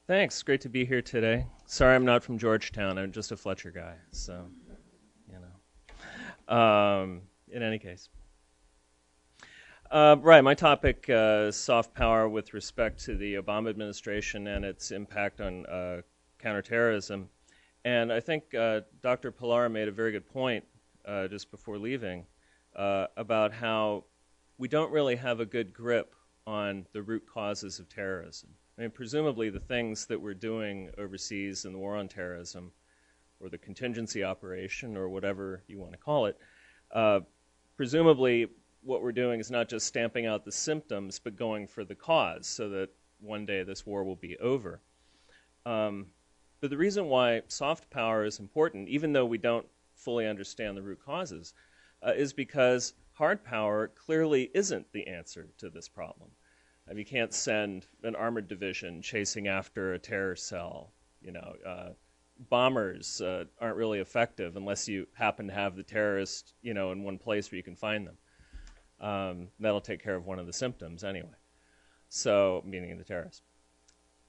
Thanks. Great to be here today. Sorry I'm not from Georgetown. I'm just a Fletcher guy. So, you know. In any case. Right, my topic is soft power with respect to the Obama administration and its impact on counterterrorism. And I think Dr. Pilar made a very good point just before leaving about how we don't really have a good grip on the root causes of terrorism. I mean, presumably the things that we're doing overseas in the war on terrorism, or the contingency operation, or whatever you want to call it, presumably what we're doing is not just stamping out the symptoms, but going for the cause, so that one day this war will be over. But the reason why soft power is important, even though we don't fully understand the root causes, is because hard power clearly isn't the answer to this problem. You can't send an armored division chasing after a terror cell. You know, bombers aren't really effective unless you happen to have the terrorists, you know, in one place where you can find them. That'll take care of one of the symptoms anyway. So, meaning the terrorist.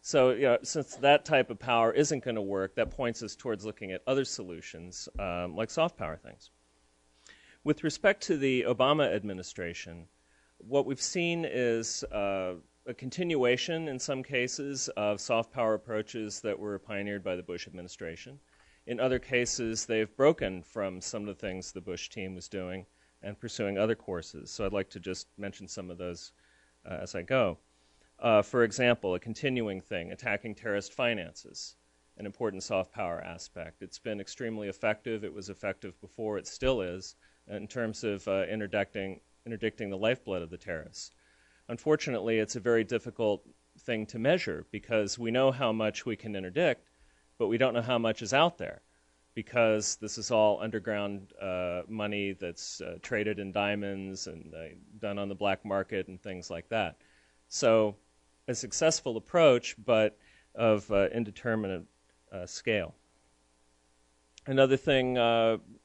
So, you know, since that type of power isn't going to work, that points us towards looking at other solutions, like soft power things. With respect to the Obama administration, what we've seen is a continuation, in some cases, of soft power approaches that were pioneered by the Bush administration. In other cases, they've broken from some of the things the Bush team was doing and pursuing other courses. So I'd like to just mention some of those as I go. For example, a continuing thing, attacking terrorist finances, an important soft power aspect. It's been extremely effective. It was effective before. It still is in terms of interdicting the lifeblood of the terrorists. Unfortunately, it's a very difficult thing to measure because we know how much we can interdict, but we don't know how much is out there because this is all underground money that's traded in diamonds and done on the black market and things like that. So a successful approach, but of indeterminate scale. Another thing,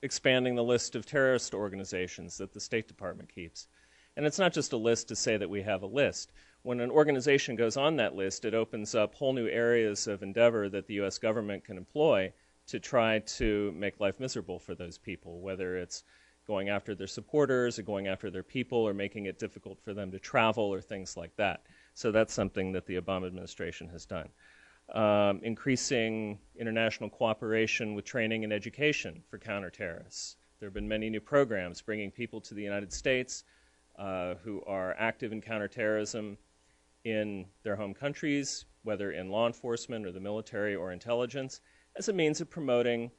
expanding the list of terrorist organizations that the State Department keeps. And it's not just a list to say that we have a list. When an organization goes on that list, it opens up whole new areas of endeavor that the U.S. government can employ to try to make life miserable for those people, whether it's going after their supporters or going after their people or making it difficult for them to travel or things like that. So that's something that the Obama administration has done. Increasing international cooperation with training and education for counterterrorists. There have been many new programs bringing people to the United States who are active in counterterrorism in their home countries, whether in law enforcement or the military or intelligence, as a means of promoting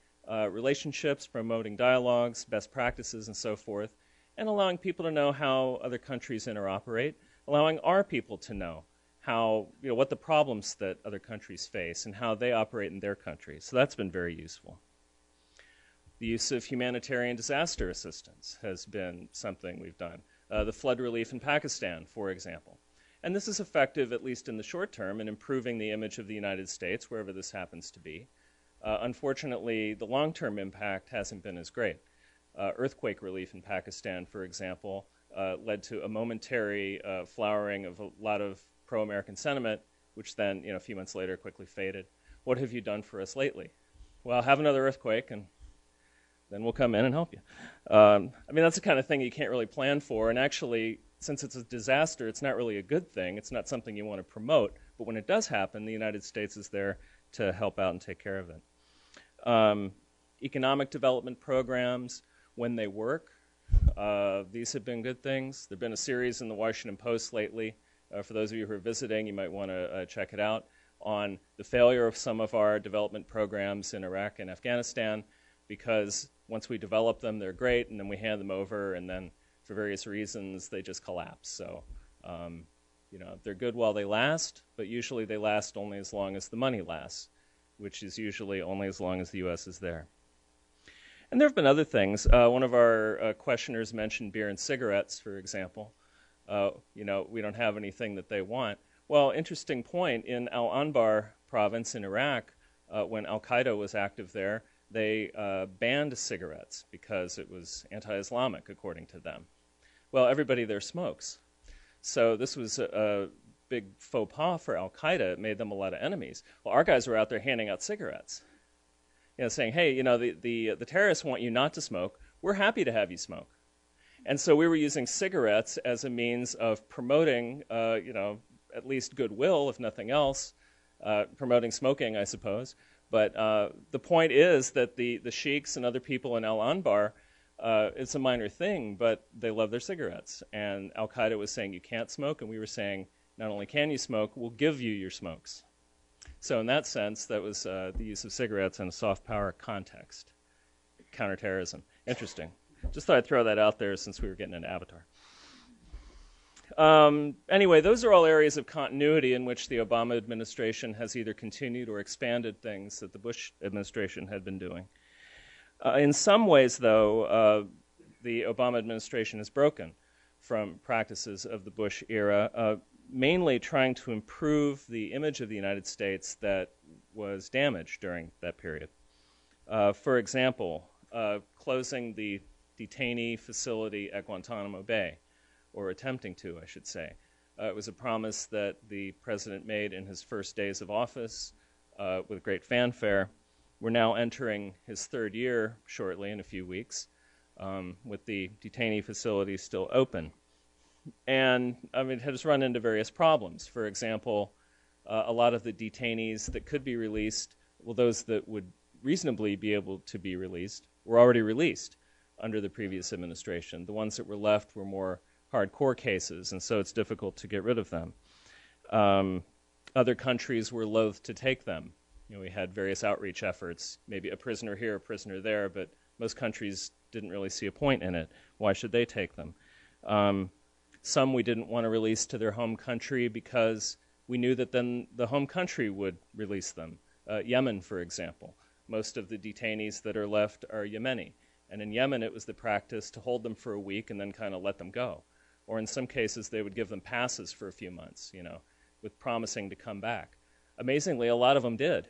relationships, promoting dialogues, best practices, and so forth, and allowing people to know how other countries interoperate, allowing our people to know how, you know, what the problems that other countries face and how they operate in their countries. So that's been very useful. The use of humanitarian disaster assistance has been something we've done. The flood relief in Pakistan, for example. And this is effective, at least in the short term, in improving the image of the United States, wherever this happens to be. Unfortunately, the long-term impact hasn't been as great. Earthquake relief in Pakistan, for example, led to a momentary flowering of a lot of pro-American sentiment, which then, a few months later quickly faded. What have you done for us lately? Well, have another earthquake, and then we'll come in and help you. That's the kind of thing you can't really plan for, and actually, since it's a disaster, it's not really a good thing. It's not something you want to promote, but when it does happen, the United States is there to help out and take care of it. Economic development programs, when they work, these have been good things. There have been a series in the Washington Post lately. For those of you who are visiting, you might want to check it out, on the failure of some of our development programs in Iraq and Afghanistan, because once we develop them, they're great, and then we hand them over, and then for various reasons, they just collapse. So, they're good while they last, but usually they last only as long as the money lasts, which is usually only as long as the U.S. is there. And there have been other things. One of our questioners mentioned beer and cigarettes, for example. We don't have anything that they want. Well, interesting point, in Al-Anbar province in Iraq, when Al-Qaeda was active there, they banned cigarettes because it was anti-Islamic, according to them. Well, everybody there smokes. So this was big faux pas for Al-Qaeda. It made them a lot of enemies. Well, our guys were out there handing out cigarettes, saying, hey, the terrorists want you not to smoke. We're happy to have you smoke. And so we were using cigarettes as a means of promoting, at least goodwill, if nothing else, promoting smoking, I suppose. But the point is that the sheiks and other people in Al-Anbar, it's a minor thing, but they love their cigarettes. And Al-Qaeda was saying you can't smoke, and we were saying not only can you smoke, we'll give you your smokes. So in that sense, that was the use of cigarettes in a soft power context. Counterterrorism. Interesting. Just thought I'd throw that out there since we were getting into Avatar. Anyway, those are all areas of continuity in which the Obama administration has either continued or expanded things that the Bush administration had been doing. In some ways, though, the Obama administration has broken from practices of the Bush era, mainly trying to improve the image of the United States that was damaged during that period. For example, closing the detainee facility at Guantanamo Bay, or attempting to, I should say. It was a promise that the president made in his first days of office with great fanfare. We're now entering his third year shortly, in a few weeks, with the detainee facility still open. And it has run into various problems. For example, a lot of the detainees that could be released, well, those that would reasonably be able to be released, were already released under the previous administration. The ones that were left were more hardcore cases, and so it's difficult to get rid of them. Other countries were loath to take them. We had various outreach efforts, maybe a prisoner here, a prisoner there, but most countries didn't really see a point in it. Why should they take them? Some we didn't want to release to their home country because we knew that then the home country would release them. Yemen, for example. Most of the detainees that are left are Yemeni. And in Yemen, it was the practice to hold them for a week and then kind of let them go. Or in some cases, they would give them passes for a few months, with promising to come back. Amazingly, a lot of them did.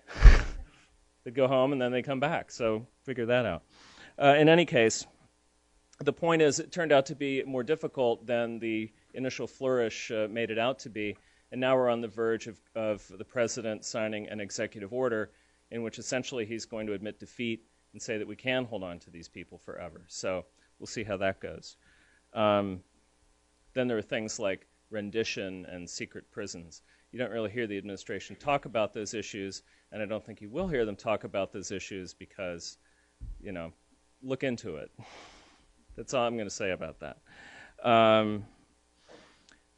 They'd go home and then they come back. So figure that out. In any case, the point is it turned out to be more difficult than the initial flourish made it out to be. And now we're on the verge of the president signing an executive order in which essentially he's going to admit defeat and say that we can hold on to these people forever. So we'll see how that goes. Then there are things like rendition and secret prisons. You don't really hear the administration talk about those issues, and I don't think you will hear them talk about those issues because, look into it. That's all I'm going to say about that.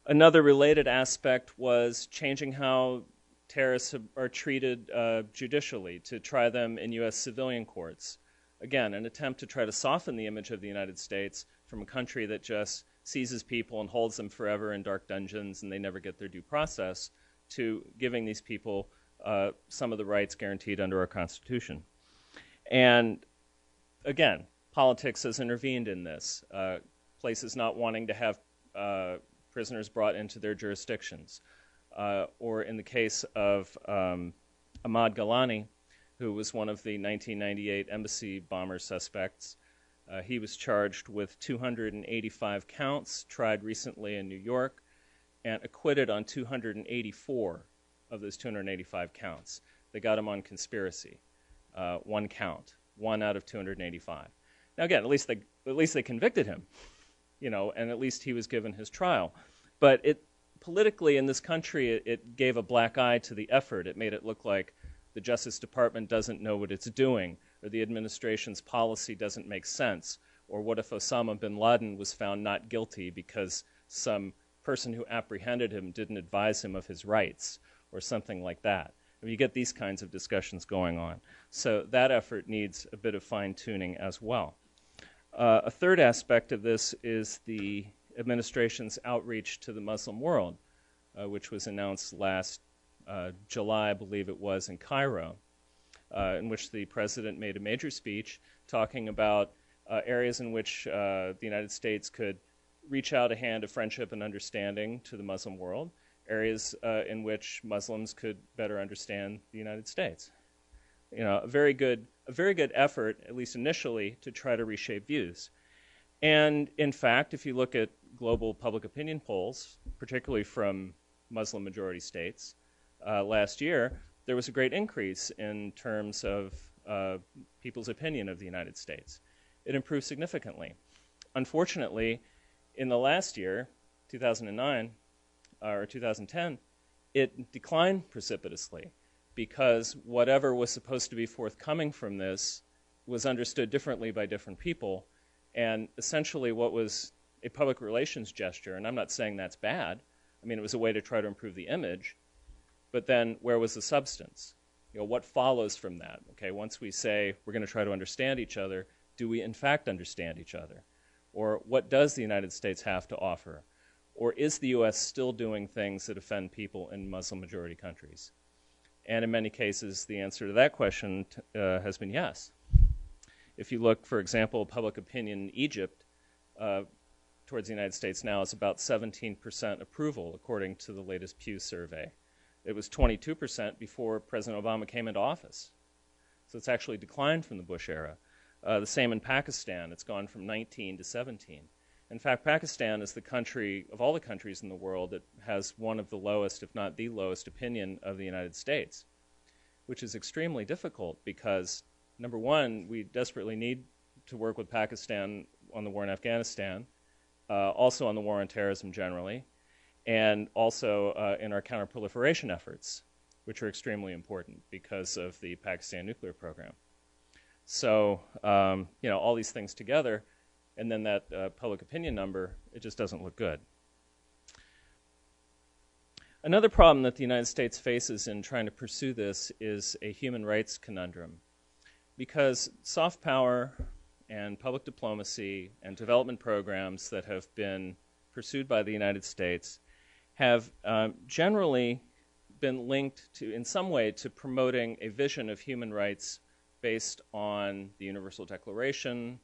Another related aspect was changing how terrorists are treated judicially, to try them in U.S. civilian courts. Again, an attempt to try to soften the image of the United States from a country that just seizes people and holds them forever in dark dungeons and they never get their due process, to giving these people some of the rights guaranteed under our Constitution. And again, politics has intervened in this. Places not wanting to have prisoners brought into their jurisdictions. Or in the case of Ahmad Ghalani, who was one of the 1998 embassy bomber suspects. He was charged with 285 counts, tried recently in New York, and acquitted on 284 of those 285 counts. They got him on conspiracy, one count, 1 out of 285. Now again, at least they convicted him, and at least he was given his trial. But politically in this country, it gave a black eye to the effort. It made it look like the Justice Department doesn't know what it's doing, or the administration's policy doesn't make sense, or what if Osama bin Laden was found not guilty because some person who apprehended him didn't advise him of his rights, or something like that. You get these kinds of discussions going on. So that effort needs a bit of fine-tuning as well. A third aspect of this is the administration's outreach to the Muslim world, which was announced last July, I believe it was, in Cairo, in which the president made a major speech talking about areas in which the United States could reach out a hand of friendship and understanding to the Muslim world, areas in which Muslims could better understand the United States. A very good effort, at least initially, to try to reshape views. And in fact, if you look at global public opinion polls, particularly from Muslim-majority states last year, there was a great increase in terms of people's opinion of the United States. It improved significantly. Unfortunately, in the last year, 2009 or 2010, it declined precipitously because whatever was supposed to be forthcoming from this was understood differently by different people, and essentially what was a public relations gesture, and I'm not saying that's bad, I mean, it was a way to try to improve the image, but then where was the substance? You know, what follows from that? Okay, once we say we're going to try to understand each other, do we in fact understand each other? Or what does the United States have to offer? Or is the U.S. still doing things that offend people in Muslim-majority countries? And in many cases, the answer to that question has been yes. If you look, for example, public opinion in Egypt towards the United States now is about 17% approval, according to the latest Pew survey. It was 22% before President Obama came into office. So it's actually declined from the Bush era. The same in Pakistan. It's gone from 19 to 17. In fact, Pakistan is the country, of all the countries in the world, that has one of the lowest, if not the lowest, opinion of the United States, which is extremely difficult because, number one, we desperately need to work with Pakistan on the war in Afghanistan, also on the war on terrorism generally, and also in our counterproliferation efforts, which are extremely important because of the Pakistan nuclear program. So, you know, all these things together, and then that public opinion number, it just doesn't look good. Another problem that the United States faces in trying to pursue this is a human rights conundrum. Because soft power and public diplomacy and development programs that have been pursued by the United States have generally been linked to, in some way, to promoting a vision of human rights based on the Universal Declaration,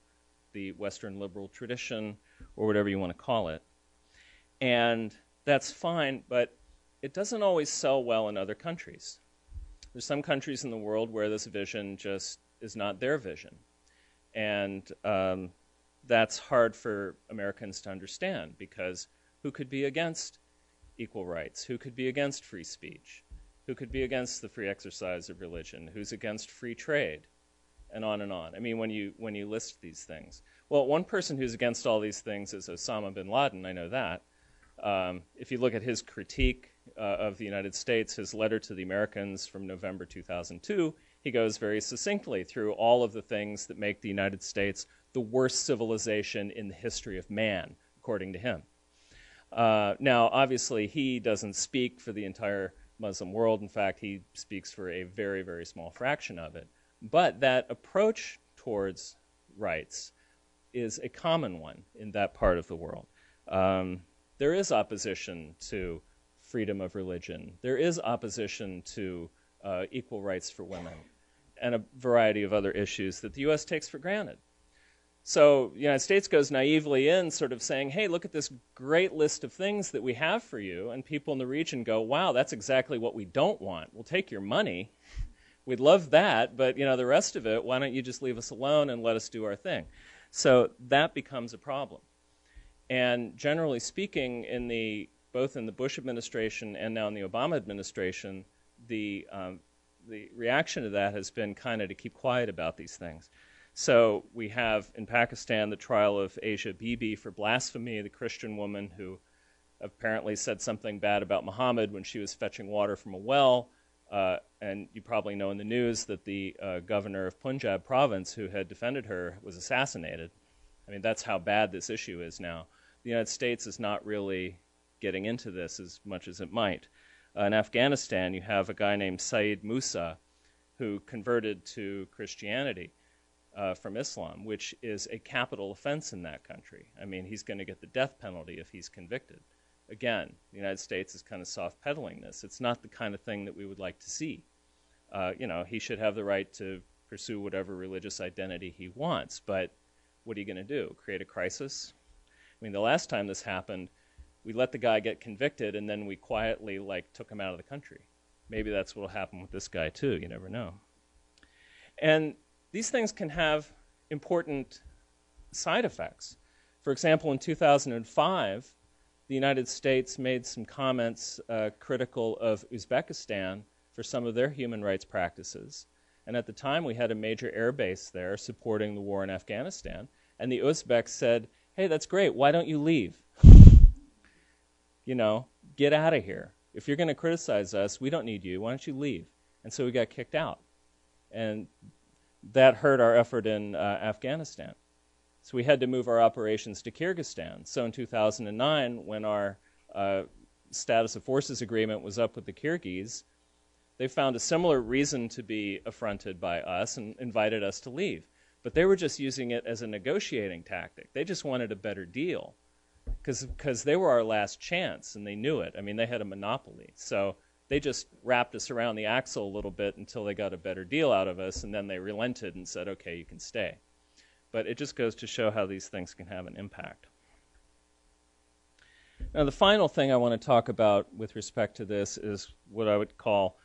the Western liberal tradition, or whatever you want to call it. And that's fine, but it doesn't always sell well in other countries. There's some countries in the world where this vision just is not their vision. And that's hard for Americans to understand because who could be against equal rights? Who could be against free speech? Who could be against the free exercise of religion? Who's against free trade? And on and on. I mean, when you list these things. Well, one person who's against all these things is Osama bin Laden, I know that. If you look at his critique of the United States, his letter to the Americans from November 2002, he goes very succinctly through all of the things that make the United States the worst civilization in the history of man, according to him. Now, obviously, he doesn't speak for the entire Muslim world. In fact, he speaks for a very, very small fraction of it. But that approach towards rights is a common one in that part of the world. There is opposition to freedom of religion. There is opposition to equal rights for women and a variety of other issues that the U.S. takes for granted. So the United States goes naively in sort of saying, hey, look at this great list of things that we have for you, and people in the region go, wow, that's exactly what we don't want. We'll take your money. We'd love that, but you know, the rest of it, why don't you just leave us alone and let us do our thing? So that becomes a problem. And generally speaking, both in the Bush administration and now in the Obama administration, the reaction to that has been kind of to keep quiet about these things. So we have in Pakistan the trial of Asia Bibi for blasphemy, the Christian woman who apparently said something bad about Muhammad when she was fetching water from a well. And you probably know in the news that the governor of Punjab province who had defended her was assassinated. I mean, that's how bad this issue is now. The United States is not really getting into this as much as it might. In Afghanistan, you have a guy named Saeed Musa who converted to Christianity from Islam, which is a capital offense in that country. I mean, he's going to get the death penalty if he's convicted. Again, the United States is kind of soft-pedaling this. It's not the kind of thing that we would like to see. You know, he should have the right to pursue whatever religious identity he wants, but what are you going to do? Create a crisis? I mean, the last time this happened, we let the guy get convicted, and then we quietly, took him out of the country. Maybe that's what will happen with this guy, too. You never know. And these things can have important side effects. For example, in 2005, the the United States made some comments critical of Uzbekistan for some of their human rights practices. And at the time, we had a major air base there supporting the war in Afghanistan. And the Uzbeks said, hey, that's great. Why don't you leave? You know, get out of here. If you're going to criticize us, we don't need you. Why don't you leave? And so we got kicked out. And that hurt our effort in Afghanistan. So we had to move our operations to Kyrgyzstan. So in 2009, when our status of forces agreement was up with the Kyrgyz, they found a similar reason to be affronted by us and invited us to leave. But they were just using it as a negotiating tactic. They just wanted a better deal because they were our last chance, and they knew it. I mean, they had a monopoly. So they just wrapped us around the axle a little bit until they got a better deal out of us, and then they relented and said, okay, you can stay. But it just goes to show how these things can have an impact. Now, the final thing I want to talk about with respect to this is what I would call,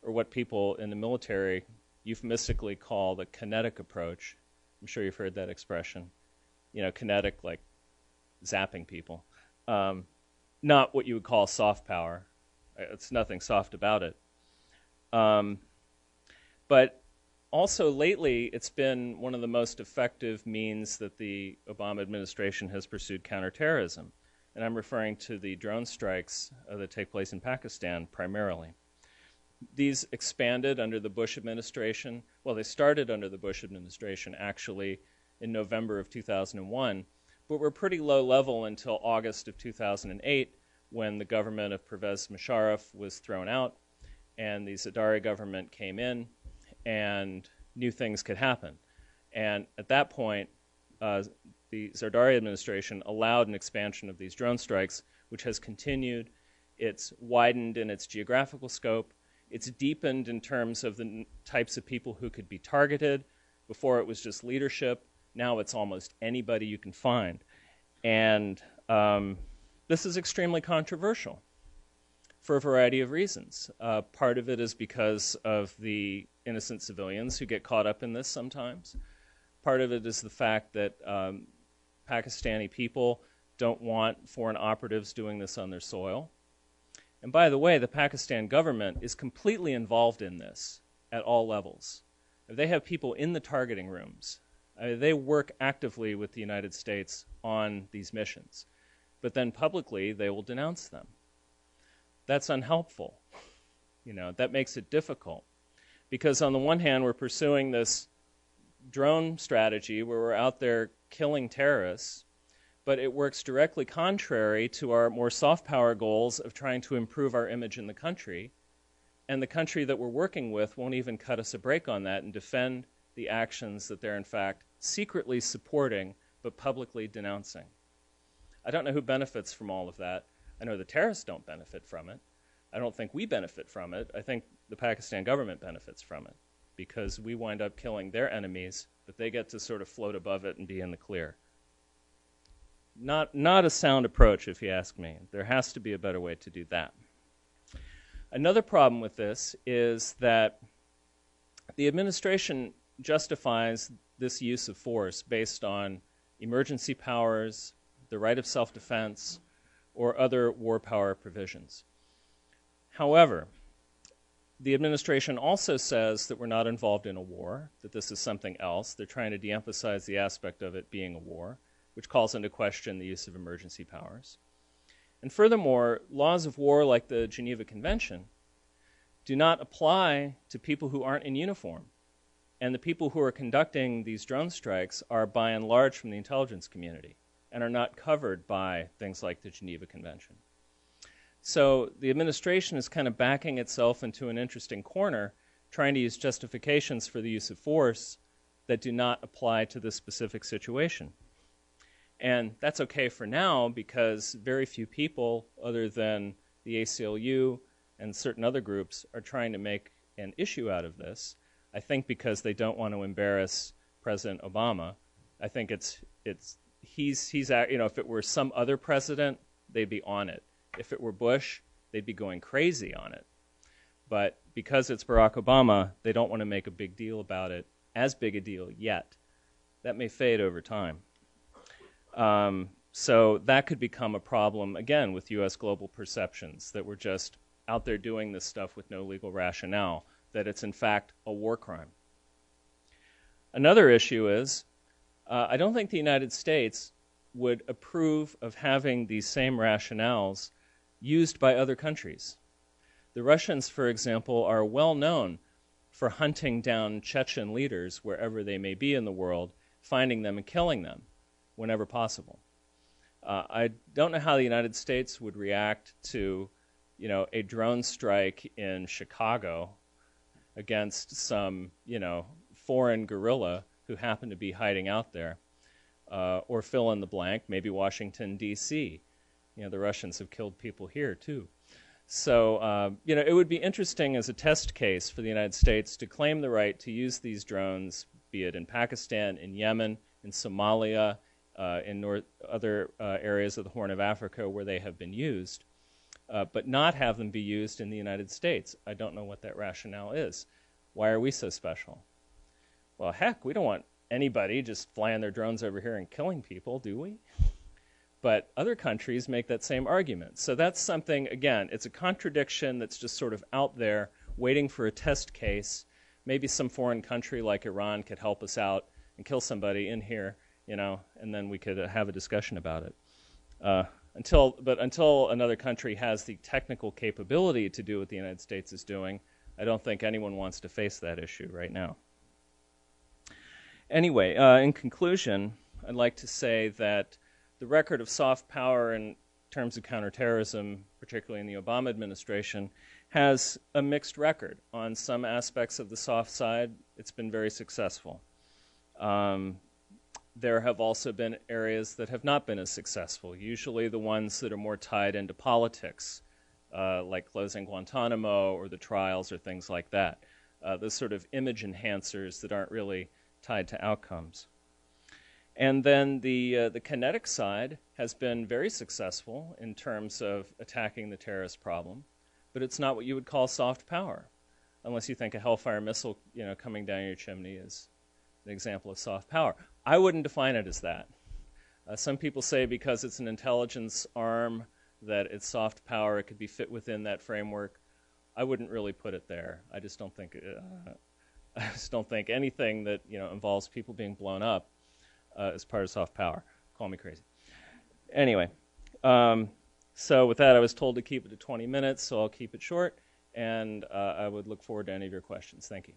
or what people in the military euphemistically call the kinetic approach. I'm sure you've heard that expression. You know, kinetic, like zapping people. Not what you would call soft power. It's nothing soft about it. But also lately, it's been one of the most effective means that the Obama administration has pursued counterterrorism. And I'm referring to the drone strikes that take place in Pakistan primarily. These expanded under the Bush administration. Well, they started under the Bush administration, actually, in November of 2001, but were pretty low level until August of 2008, when the government of Pervez Musharraf was thrown out, and the Zardari government came in, and new things could happen. And at that point, the Zardari administration allowed an expansion of these drone strikes, which has continued. It's widened in its geographical scope. It's deepened in terms of the types of people who could be targeted. Before it was just leadership. Now it's almost anybody you can find. And this is extremely controversial for a variety of reasons. Part of it is because of the innocent civilians who get caught up in this sometimes. Part of it is the fact that Pakistani people don't want foreign operatives doing this on their soil. And by the way, the Pakistan government is completely involved in this at all levels. They have people in the targeting rooms. They work actively with the United States on these missions. But then publicly, they will denounce them. That's unhelpful. You know, that makes it difficult. Because on the one hand, we're pursuing this drone strategy where we're out there killing terrorists, but it works directly contrary to our more soft power goals of trying to improve our image in the country. And the country that we're working with won't even cut us a break on that and defend the actions that they're in fact secretly supporting but publicly denouncing. I don't know who benefits from all of that. I know the terrorists don't benefit from it. I don't think we benefit from it. I think the Pakistan government benefits from it because we wind up killing their enemies, but they get to sort of float above it and be in the clear. Not a sound approach, if you ask me. There has to be a better way to do that. Another problem with this is that the administration justifies this use of force based on emergency powers, the right of self-defense, or other war power provisions. However, the administration also says that we're not involved in a war, that this is something else. They're trying to de-emphasize the aspect of it being a war, which calls into question the use of emergency powers. And furthermore, laws of war like the Geneva Convention do not apply to people who aren't in uniform. And the people who are conducting these drone strikes are by and large from the intelligence community and are not covered by things like the Geneva Convention. So the administration is kind of backing itself into an interesting corner, trying to use justifications for the use of force that do not apply to this specific situation. And that's okay for now because very few people, other than the ACLU and certain other groups, are trying to make an issue out of this. I think because they don't want to embarrass President Obama. I think he's you know, if it were some other president, they'd be on it. If it were Bush, they'd be going crazy on it. But because it's Barack Obama, they don't want to make a big deal about it, as big a deal yet. That may fade over time. So that could become a problem, again, with U.S. global perceptions, that we're just out there doing this stuff with no legal rationale, that it's in fact a war crime. Another issue is, I don't think the United States would approve of having these same rationales used by other countries. The Russians, for example, are well known for hunting down Chechen leaders wherever they may be in the world, finding them and killing them whenever possible. I don't know how the United States would react to, a drone strike in Chicago against some, foreign guerrilla who happened to be hiding out there, or fill in the blank, maybe Washington, D.C. The Russians have killed people here, too. So, it would be interesting as a test case for the United States to claim the right to use these drones, be it in Pakistan, in Yemen, in Somalia, in other areas of the Horn of Africa where they have been used, but not have them be used in the United States. I don't know what that rationale is. Why are we so special? Well, heck, we don't want anybody just flying their drones over here and killing people, do we? But other countries make that same argument. So that's something, again, it's a contradiction that's just sort of out there waiting for a test case. Maybe some foreign country like Iran could help us out and kill somebody in here, and then we could have a discussion about it. Until another country has the technical capability to do what the United States is doing, I don't think anyone wants to face that issue right now. Anyway, in conclusion, I'd like to say that the record of soft power in terms of counterterrorism, particularly in the Obama administration, has a mixed record. On some aspects of the soft side, it's been very successful. There have also been areas that have not been as successful, usually the ones that are more tied into politics, like closing Guantanamo or the trials or things like that. Those sort of image enhancers that aren't really tied to outcomes. And then the kinetic side has been very successful in terms of attacking the terrorist problem, but it's not what you would call soft power, unless you think a Hellfire missile, coming down your chimney is an example of soft power. I wouldn't define it as that. Some people say because it's an intelligence arm that it's soft power, it could be fit within that framework. I wouldn't really put it there. I just don't think anything that involves people being blown up is part of soft power. Call me crazy. Anyway, so with that, I was told to keep it to 20 minutes, so I'll keep it short, and I would look forward to any of your questions. Thank you.